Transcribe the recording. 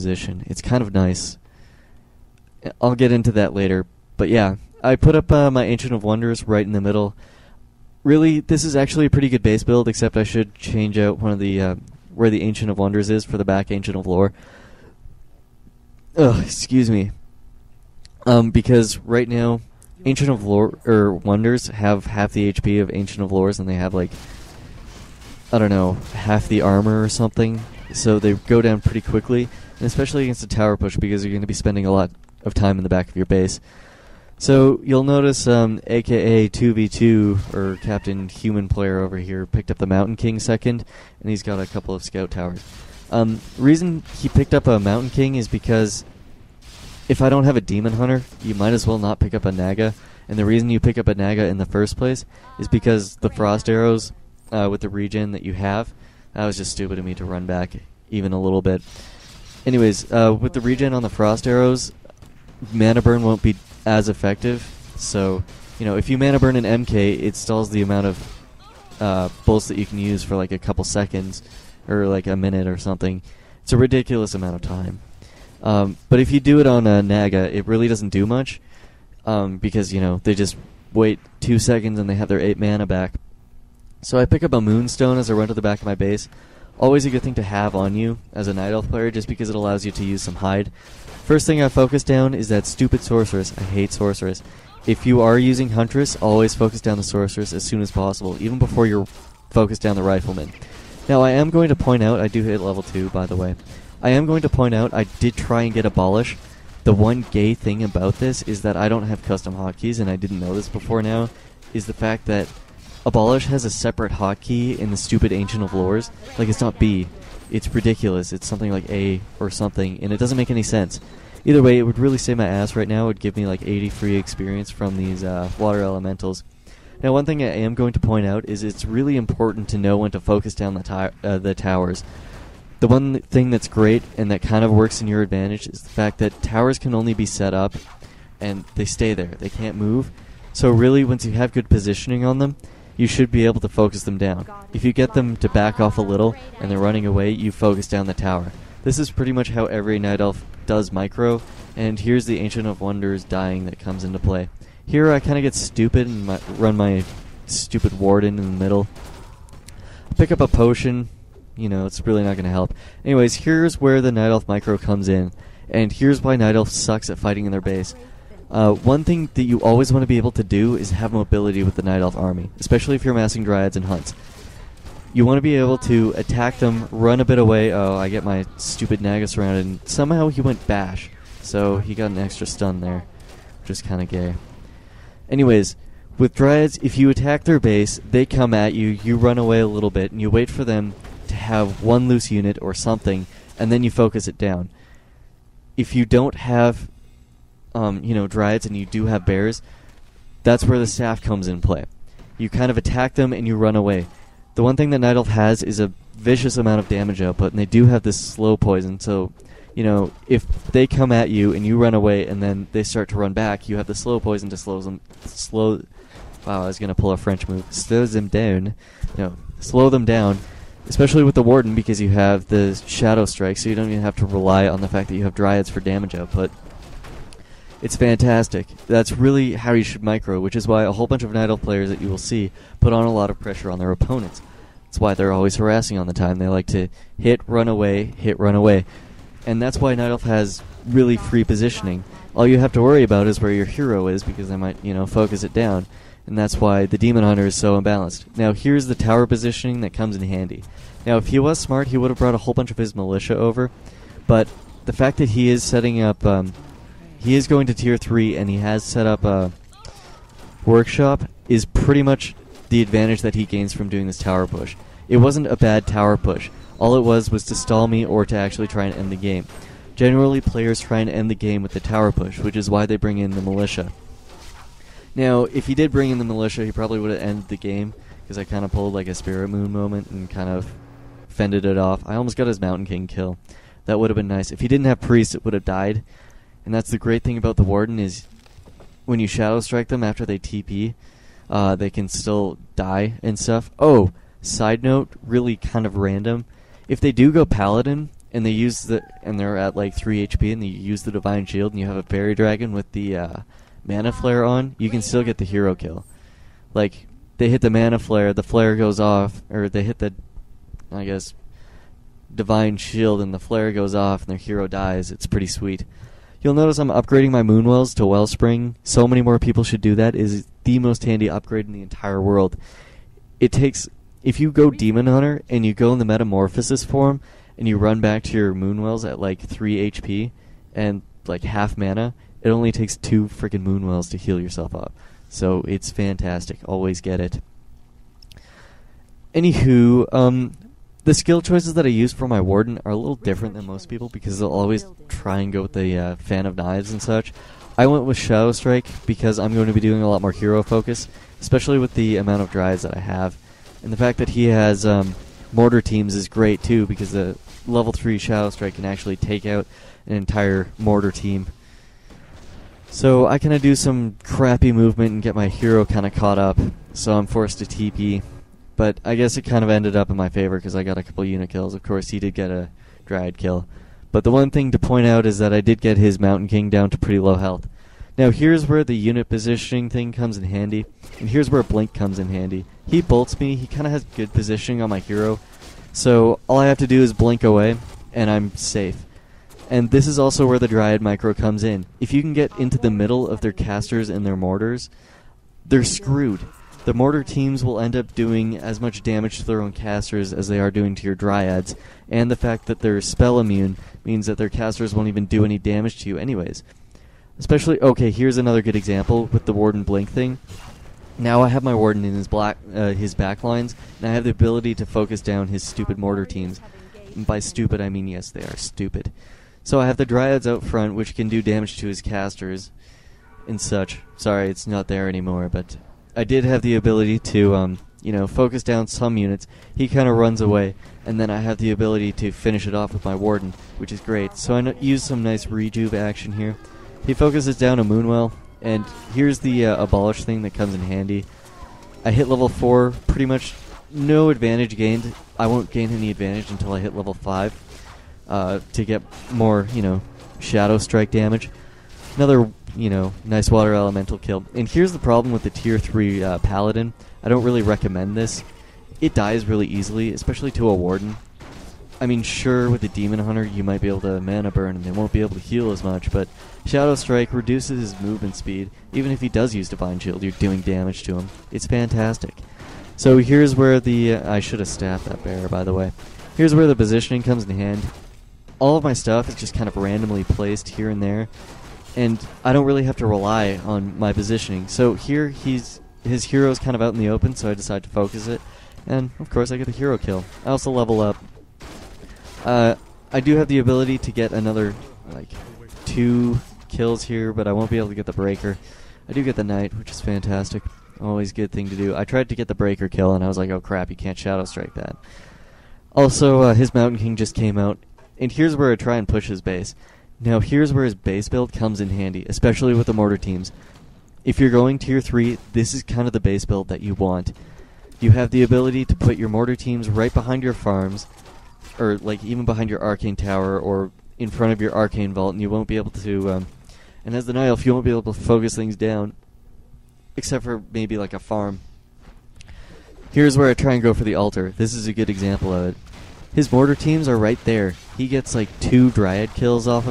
position. It's kind of nice. I'll get into that later. But yeah, I put up my Ancient of Wonders right in the middle. Really, this is actually a pretty good base build, except I should change out one of the where the Ancient of Wonders is for the back Ancient of Lore. Ugh, excuse me. Because right now, Ancient of Lore or Wonders have half the HP of Ancient of Lores, and they have like, I don't know, half the armor or something. So they go down pretty quickly, and especially against a tower push, because you're going to be spending a lot of time in the back of your base. So you'll notice, aka 2v2 or Captain Human Player over here picked up the Mountain King second, and he's got a couple of scout towers. Reason he picked up a Mountain King is because if I don't have a Demon Hunter, you might as well not pick up a Naga. And the reason you pick up a Naga in the first place is because the Frost Arrows with the regen that you have, that was just stupid of me to run back even a little bit. Anyways, with the regen on the Frost Arrows, mana burn won't be as effective. So, you know, if you mana burn an MK, it stalls the amount of bolts that you can use for like a couple seconds or like a minute or something. It's a ridiculous amount of time. But if you do it on a Naga, it really doesn't do much because, you know, they just wait 2 seconds and they have their 8 mana back. So I pick up a Moonstone as I run to the back of my base. Always a good thing to have on you as a Night Elf player, just because it allows you to use some hide. First thing I focus down is that stupid Sorceress. I hate Sorceress. If you are using Huntress, always focus down the Sorceress as soon as possible, even before you're focused down the Rifleman. Now, I am going to point out, I do hit level 2, by the way. I am going to point out I did try and get Abolish. The one gay thing about this is that I don't have custom hotkeys, and I didn't know this before now, is the fact that Abolish has a separate hotkey in the stupid Ancient of Lores. Like, it's not B. It's ridiculous. It's something like A or something, and it doesn't make any sense. Either way, it would really save my ass right now. It would give me like 80 free experience from these water elementals. Now, one thing I am going to point out is it's really important to know when to focus down the towers. The one thing that's great and that kind of works in your advantage is the fact that towers can only be set up and they stay there. They can't move. So really, once you have good positioning on them, you should be able to focus them down. If you get them to back off a little and they're running away, you focus down the tower. This is pretty much how every Night Elf does micro, and here's the Ancient of Wonders dying that comes into play. Here I kind of get stupid and run my stupid Warden in the middle. Pick up a potion. You know, it's really not going to help. Anyways, here's where the Night Elf micro comes in, and here's why Night Elf sucks at fighting in their base. One thing that you always want to be able to do is have mobility with the Night Elf army, especially if you're massing Dryads and Hunts. You want to be able to attack them, run a bit away. Oh, I get my stupid Naga surrounded, and somehow he went bash, so he got an extra stun there, which is kind of gay. Anyways, with Dryads, if you attack their base, they come at you, you run away a little bit, and you wait for them to have one loose unit or something, and then you focus it down. If you don't have, you know, Dryads and you do have bears, that's where the staff comes in play. You kind of attack them and you run away. The one thing that Night Elf has is a vicious amount of damage output, and they do have this slow poison, so, you know, if they come at you and you run away and then they start to run back, you have the slow poison to slow them, wow, I was going to pull a French move, slow them down, no, slow them down, especially with the Warden, because you have the Shadow Strike, so you don't even have to rely on the fact that you have Dryads for damage output. It's fantastic. That's really how you should micro, which is why a whole bunch of Night Elf players that you will see put on a lot of pressure on their opponents. That's why they're always harassing on the time. They like to hit, run away, and that's why Night Elf has really free positioning. All you have to worry about is where your hero is, because they might, you know, focus it down, and that's why the Demon Hunter is so imbalanced. Now, here's the tower positioning that comes in handy. Now, if he was smart, he would have brought a whole bunch of his militia over, but the fact that he is setting up, he is going to tier 3 and he has set up a workshop is pretty much the advantage that he gains from doing this tower push. It wasn't a bad tower push. All it was to stall me or to actually try and end the game. Generally, players try and end the game with the tower push, which is why they bring in the militia. Now, if he did bring in the militia, he probably would have ended the game, because I kind of pulled like a Spirit Moon moment and kind of fended it off. I almost got his Mountain King kill. That would have been nice. If he didn't have Priest, it would have died. And that's the great thing about the Warden is when you Shadow Strike them after they TP, they can still die and stuff. Oh, side note, really kind of random. If they do go Paladin, and they're at like 3 HP, and they use the Divine Shield, and you have a Fairy Dragon with the Mana Flare on, you can still get the hero kill. Like, they hit the Mana Flare, the flare goes off, or they hit the, I guess, Divine Shield, and the flare goes off, and their hero dies. It's pretty sweet. You'll notice I'm upgrading my Moonwells to Wellspring. So many more people should do that. It is the most handy upgrade in the entire world. It takes, if you go Demon Hunter, and you go in the Metamorphosis form, and you run back to your Moonwells at like 3 HP, and like half mana, it only takes 2 freaking Moonwells to heal yourself up. So it's fantastic. Always get it. Anywho, the skill choices that I use for my Warden are a little different than most people because they'll always try and go with the Fan of Knives and such. I went with Shadow Strike because I'm going to be doing a lot more hero focus, especially with the amount of drives that I have. And the fact that he has mortar teams is great too, because the level 3 Shadow Strike can actually take out an entire mortar team. So I kind of do some crappy movement and get my hero kind of caught up, so I'm forced to TP. But I guess it kind of ended up in my favor because I got a couple unit kills. Of course, he did get a Dryad kill. But the one thing to point out is that I did get his Mountain King down to pretty low health. Now here's where the unit positioning thing comes in handy, and here's where Blink comes in handy. He bolts me, he kind of has good positioning on my hero, so all I have to do is blink away, and I'm safe. And this is also where the Dryad micro comes in. If you can get into the middle of their casters and their mortars, they're screwed. The mortar teams will end up doing as much damage to their own casters as they are doing to your Dryads, and the fact that they're spell immune means that their casters won't even do any damage to you anyways. Especially, okay, here's another good example with the Warden Blink thing. Now I have my Warden in his backlines, and I have the ability to focus down his stupid mortar teams. And by stupid, I mean, yes, they are stupid. So I have the Dryads out front, which can do damage to his casters and such. Sorry, it's not there anymore, but I did have the ability to, focus down some units. He kind of runs away, and then I have the ability to finish it off with my Warden, which is great. So I use some nice rejuve action here. He focuses down a Moonwell, and here's the Abolish thing that comes in handy. I hit level 4, pretty much no advantage gained. I won't gain any advantage until I hit level 5 to get more, Shadow Strike damage. Another, nice Water Elemental kill. And here's the problem with the Tier 3 Paladin. I don't really recommend this. It dies really easily, especially to a Warden. I mean, sure, with the Demon Hunter, you might be able to mana burn and they won't be able to heal as much, but Shadow Strike reduces his movement speed. Even if he does use Divine Shield, you're doing damage to him. It's fantastic. So here's where the... I should have staffed that bear, by the way. Here's where the positioning comes in hand. All of my stuff is just kind of randomly placed here and there, and I don't really have to rely on my positioning. So here, his hero's kind of out in the open, so I decide to focus it, and of course I get the hero kill. I also level up. I do have the ability to get another, 2 kills here, but I won't be able to get the Breaker. I do get the Knight, which is fantastic. Always a good thing to do. I tried to get the Breaker kill, and I was like, oh crap, you can't Shadow Strike that. Also, his Mountain King just came out, and here's where I try and push his base. Now, here's where his base build comes in handy, especially with the mortar teams. If you're going Tier 3, this is kind of the base build that you want. You have the ability to put your mortar teams right behind your farms, or even behind your Arcane Tower, or in front of your Arcane Vault, and you won't be able to, and as the Night Elf, you won't be able to focus things down, except for maybe like a farm. Here's where I try and go for the altar. This is a good example of it. His mortar teams are right there. He gets 2 Dryad kills off of